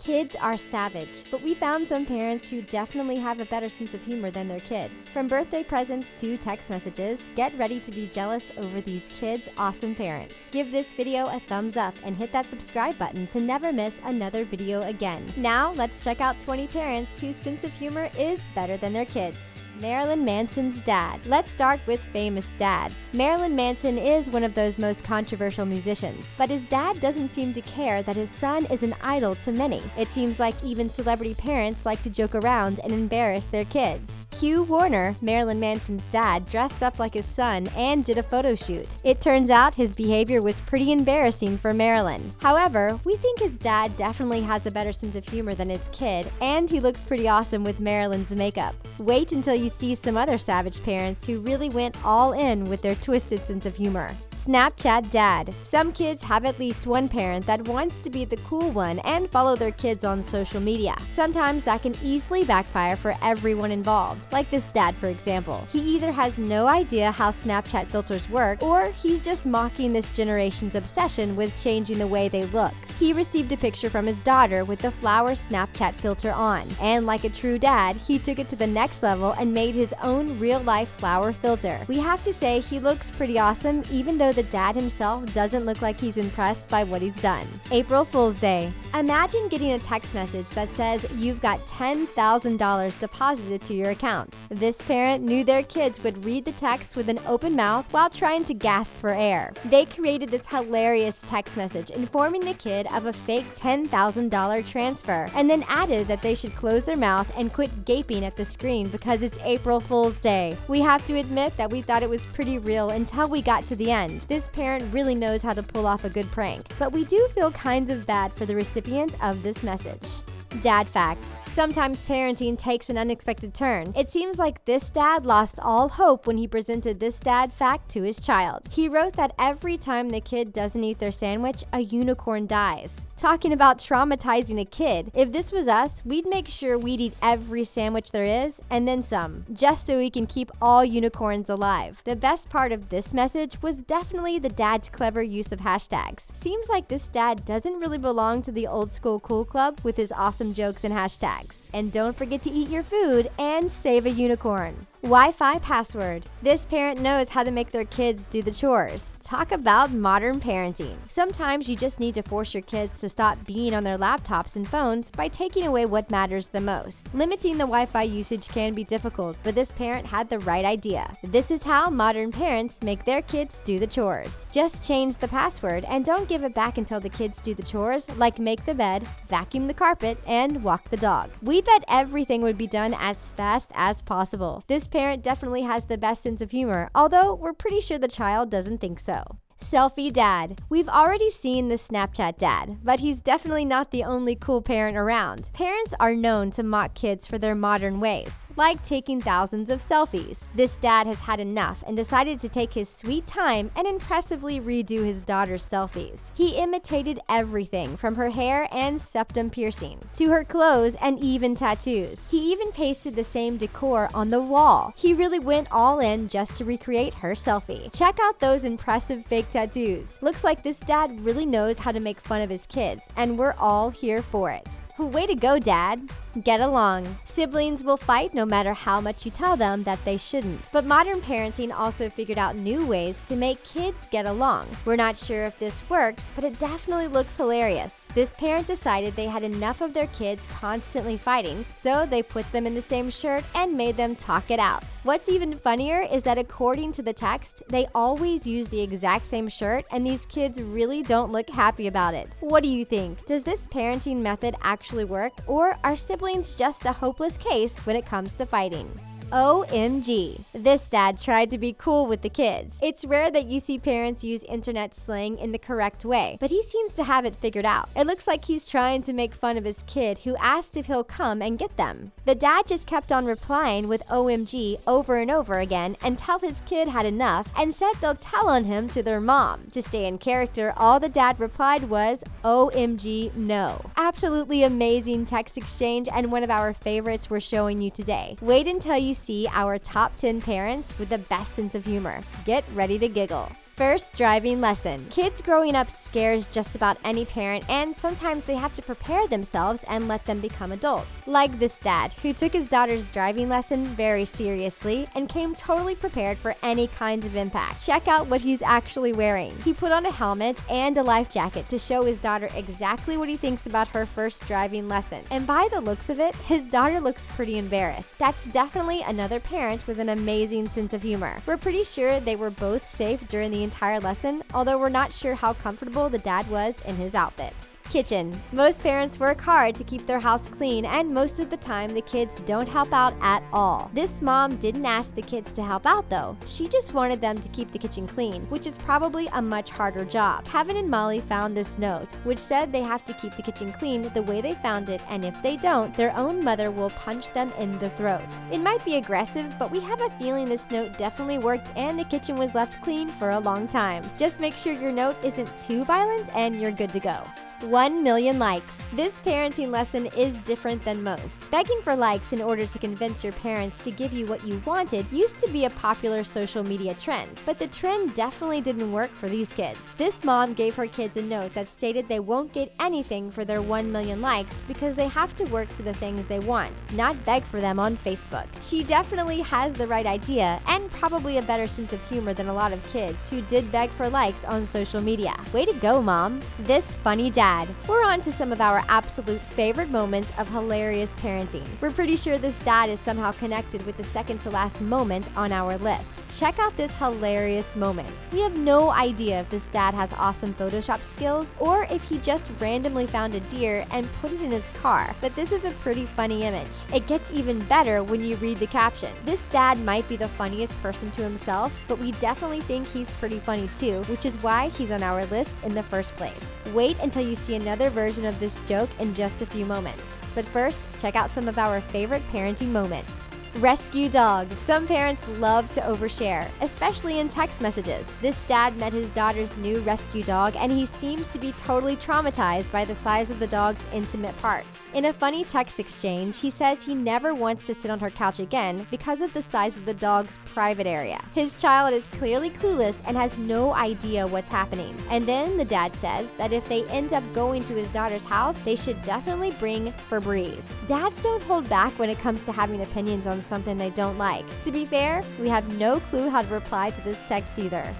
Kids are savage, but we found some parents who definitely have a better sense of humor than their kids. From birthday presents to text messages, get ready to be jealous over these kids' awesome parents. Give this video a thumbs up and hit that subscribe button to never miss another video again. Now, let's check out 20 parents whose sense of humor is better than their kids. Marilyn Manson's dad. Let's start with famous dads. Marilyn Manson is one of those most controversial musicians, but his dad doesn't seem to care that his son is an idol to many. It seems like even celebrity parents like to joke around and embarrass their kids. Hugh Warner, Marilyn Manson's dad, dressed up like his son and did a photo shoot. It turns out his behavior was pretty embarrassing for Marilyn. However, we think his dad definitely has a better sense of humor than his kid, and he looks pretty awesome with Marilyn's makeup. Wait until you see some other savage parents who really went all in with their twisted sense of humor. Snapchat dad. Some kids have at least one parent that wants to be the cool one and follow their kids on social media. Sometimes that can easily backfire for everyone involved, like this dad for example. He either has no idea how Snapchat filters work, or he's just mocking this generation's obsession with changing the way they look. He received a picture from his daughter with the flower Snapchat filter on, and like a true dad, he took it to the next level and made his own real-life flower filter. We have to say he looks pretty awesome, even though the dad himself doesn't look like he's impressed by what he's done. April Fool's Day. Imagine getting a text message that says you've got $10,000 deposited to your account. This parent knew their kids would read the text with an open mouth while trying to gasp for air. They created this hilarious text message informing the kid of a fake $10,000 transfer, and then added that they should close their mouth and quit gaping at the screen because it's April Fool's Day. We have to admit that we thought it was pretty real until we got to the end. This parent really knows how to pull off a good prank, but we do feel kind of bad for the recipient of this message. Dad fact. Sometimes parenting takes an unexpected turn. It seems like this dad lost all hope when he presented this dad fact to his child. He wrote that every time the kid doesn't eat their sandwich, a unicorn dies. Talking about traumatizing a kid, if this was us, we'd make sure we'd eat every sandwich there is, and then some, just so we can keep all unicorns alive. The best part of this message was definitely the dad's clever use of hashtags. Seems like this dad doesn't really belong to the old school cool club with his awesome jokes and hashtags. And don't forget to eat your food and save a unicorn. Wi-Fi password. This parent knows how to make their kids do the chores. Talk about modern parenting. Sometimes you just need to force your kids to stop being on their laptops and phones by taking away what matters the most. Limiting the Wi-Fi usage can be difficult, but this parent had the right idea. This is how modern parents make their kids do the chores. Just change the password and don't give it back until the kids do the chores, like make the bed, vacuum the carpet, and walk the dog. We bet everything would be done as fast as possible. This parent definitely has the best sense of humor, although we're pretty sure the child doesn't think so. Selfie dad. We've already seen the Snapchat dad, but he's definitely not the only cool parent around. Parents are known to mock kids for their modern ways, like taking thousands of selfies. This dad has had enough and decided to take his sweet time and impressively redo his daughter's selfies. He imitated everything from her hair and septum piercing to her clothes and even tattoos. He even pasted the same decor on the wall. He really went all in just to recreate her selfie. Check out those impressive fake tattoos. Looks like this dad really knows how to make fun of his kids, and we're all here for it. Way to go, Dad. Get along. Siblings will fight no matter how much you tell them that they shouldn't. But modern parenting also figured out new ways to make kids get along. We're not sure if this works, but it definitely looks hilarious. This parent decided they had enough of their kids constantly fighting, so they put them in the same shirt and made them talk it out. What's even funnier is that according to the text, they always use the exact same shirt, and these kids really don't look happy about it. What do you think? Does this parenting method actually work, or are siblings just a hopeless case when it comes to fighting? OMG. This dad tried to be cool with the kids. It's rare that you see parents use internet slang in the correct way, but he seems to have it figured out. It looks like he's trying to make fun of his kid who asked if he'll come and get them. The dad just kept on replying with OMG over and over again until his kid had enough and said they'll tell on him to their mom. To stay in character, all the dad replied was OMG no. Absolutely amazing text exchange, and one of our favorites we're showing you today. Wait until you see our top 10 parents with the best sense of humor. Get ready to giggle. First driving lesson. Kids growing up scares just about any parent, and sometimes they have to prepare themselves and let them become adults. Like this dad, who took his daughter's driving lesson very seriously and came totally prepared for any kind of impact. Check out what he's actually wearing. He put on a helmet and a life jacket to show his daughter exactly what he thinks about her first driving lesson. And by the looks of it, his daughter looks pretty embarrassed. That's definitely another parent with an amazing sense of humor. We're pretty sure they were both safe during the entire lesson, although we're not sure how comfortable the dad was in his outfit. Kitchen. Most parents work hard to keep their house clean, and most of the time the kids don't help out at all. This mom didn't ask the kids to help out though. She just wanted them to keep the kitchen clean, which is probably a much harder job. Kevin and Molly found this note, which said they have to keep the kitchen clean the way they found it, and if they don't, their own mother will punch them in the throat. It might be aggressive, but we have a feeling this note definitely worked and the kitchen was left clean for a long time. Just make sure your note isn't too violent and you're good to go. 1 million likes. This parenting lesson is different than most. Begging for likes in order to convince your parents to give you what you wanted used to be a popular social media trend, but the trend definitely didn't work for these kids. This mom gave her kids a note that stated they won't get anything for their 1 million likes because they have to work for the things they want, not beg for them on Facebook. She definitely has the right idea and probably a better sense of humor than a lot of kids who did beg for likes on social media. Way to go, Mom. This funny dad. We're on to some of our absolute favorite moments of hilarious parenting. We're pretty sure this dad is somehow connected with the second to last moment on our list. Check out this hilarious moment. We have no idea if this dad has awesome Photoshop skills or if he just randomly found a deer and put it in his car, but this is a pretty funny image. It gets even better when you read the caption. This dad might be the funniest person to himself, but we definitely think he's pretty funny too, which is why he's on our list in the first place. Wait until you see another version of this joke in just a few moments. But first, check out some of our favorite parenting moments. Rescue dog. Some parents love to overshare, especially in text messages. This dad met his daughter's new rescue dog, and he seems to be totally traumatized by the size of the dog's intimate parts. In a funny text exchange, he says he never wants to sit on her couch again because of the size of the dog's private area. His child is clearly clueless and has no idea what's happening. And then the dad says that if they end up going to his daughter's house, they should definitely bring Febreze. Dads don't hold back when it comes to having opinions on something they don't like. To be fair, we have no clue how to reply to this text either.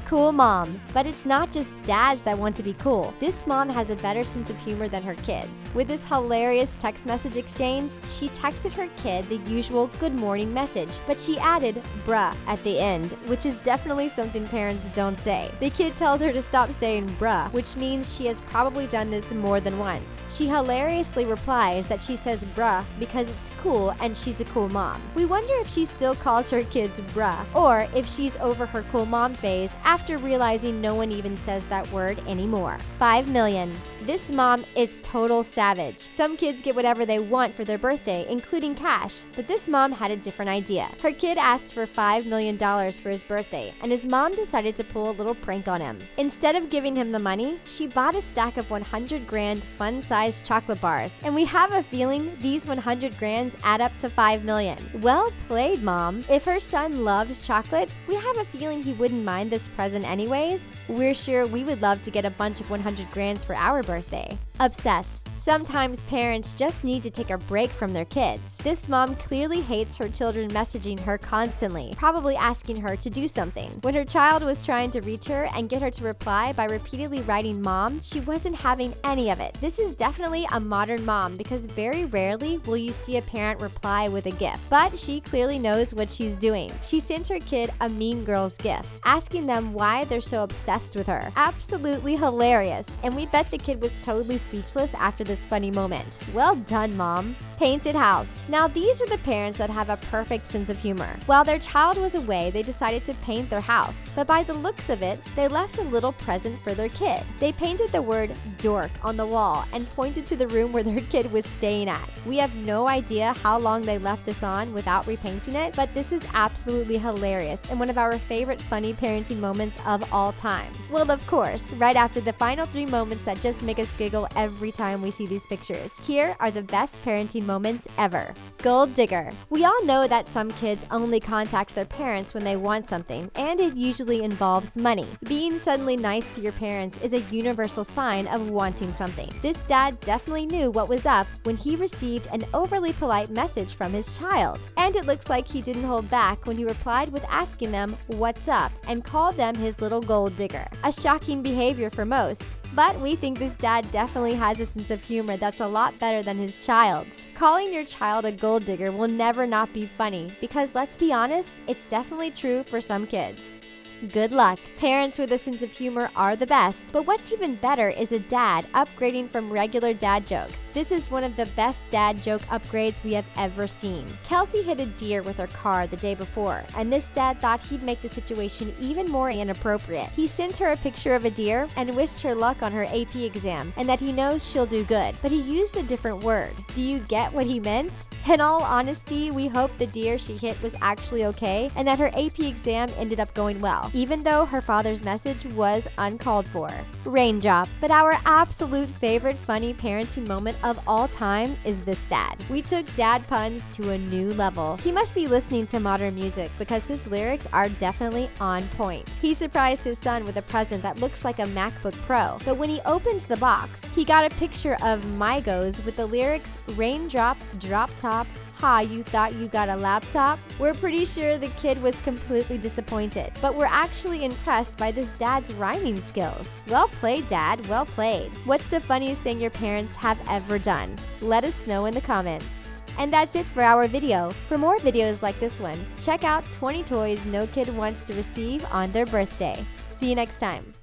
Cool mom. But it's not just dads that want to be cool. This mom has a better sense of humor than her kids. With this hilarious text message exchange, she texted her kid the usual good morning message, but she added bruh at the end, which is definitely something parents don't say. The kid tells her to stop saying bruh, which means she has probably done this more than once. She hilariously replies that she says bruh because it's cool and she's a cool mom. We wonder if she still calls her kids bruh, or if she's over her cool mom phase after realizing no one even says that word anymore. 5 million. This mom is total savage. Some kids get whatever they want for their birthday, including cash, but this mom had a different idea. Her kid asked for $5 million for his birthday, and his mom decided to pull a little prank on him. Instead of giving him the money, she bought a stack of 100 grand fun-sized chocolate bars, and we have a feeling these 100 grands add up to 5 million. Well played, Mom. If her son loved chocolate, we have a feeling he wouldn't mind this present anyways. We're sure we would love to get a bunch of 100 grands for our birthday. Obsessed. Sometimes parents just need to take a break from their kids. This mom clearly hates her children messaging her constantly, probably asking her to do something. When her child was trying to reach her and get her to reply by repeatedly writing mom, she wasn't having any of it. This is definitely a modern mom because very rarely will you see a parent reply with a gif. But she clearly knows what she's doing. She sent her kid a Mean Girls gif, asking them why they're so obsessed with her. Absolutely hilarious, and we bet the kid was totally speechless after this funny moment. Well done, Mom. Painted house. Now these are the parents that have a perfect sense of humor. While their child was away, they decided to paint their house, but by the looks of it, they left a little present for their kid. They painted the word dork on the wall and pointed to the room where their kid was staying at. We have no idea how long they left this on without repainting it, but this is absolutely hilarious and one of our favorite funny parenting moments of all time. Well, of course, right after the final 3 moments that just make us giggle every time we see these pictures. Here are the best parenting moments ever. Gold digger. We all know that some kids only contact their parents when they want something, and it usually involves money. Being suddenly nice to your parents is a universal sign of wanting something. This dad definitely knew what was up when he received an overly polite message from his child. And it looks like he didn't hold back when he replied with asking them what's up and called them his little gold digger. A shocking behavior for most. But we think this dad definitely has a sense of humor that's a lot better than his child's. Calling your child a gold digger will never not be funny, because let's be honest, it's definitely true for some kids. Good luck. Parents with a sense of humor are the best, but what's even better is a dad upgrading from regular dad jokes. This is one of the best dad joke upgrades we have ever seen. Kelsey hit a deer with her car the day before, and this dad thought he'd make the situation even more inappropriate. He sent her a picture of a deer and wished her luck on her AP exam, and that he knows she'll do good, but he used a different word. Do you get what he meant? In all honesty, we hope the deer she hit was actually okay, and that her AP exam ended up going well, even though her father's message was uncalled for. Raindrop. But our absolute favorite funny parenting moment of all time is this dad. We took dad puns to a new level. He must be listening to modern music because his lyrics are definitely on point. He surprised his son with a present that looks like a MacBook Pro, but when he opened the box, he got a picture of Migos with the lyrics, "Raindrop, drop top, ha, you thought you got a laptop?" We're pretty sure the kid was completely disappointed, but we're actually impressed by this dad's rhyming skills. Well played, Dad, well played. What's the funniest thing your parents have ever done? Let us know in the comments. And that's it for our video. For more videos like this one, check out 20 toys no kid wants to receive on their birthday. See you next time.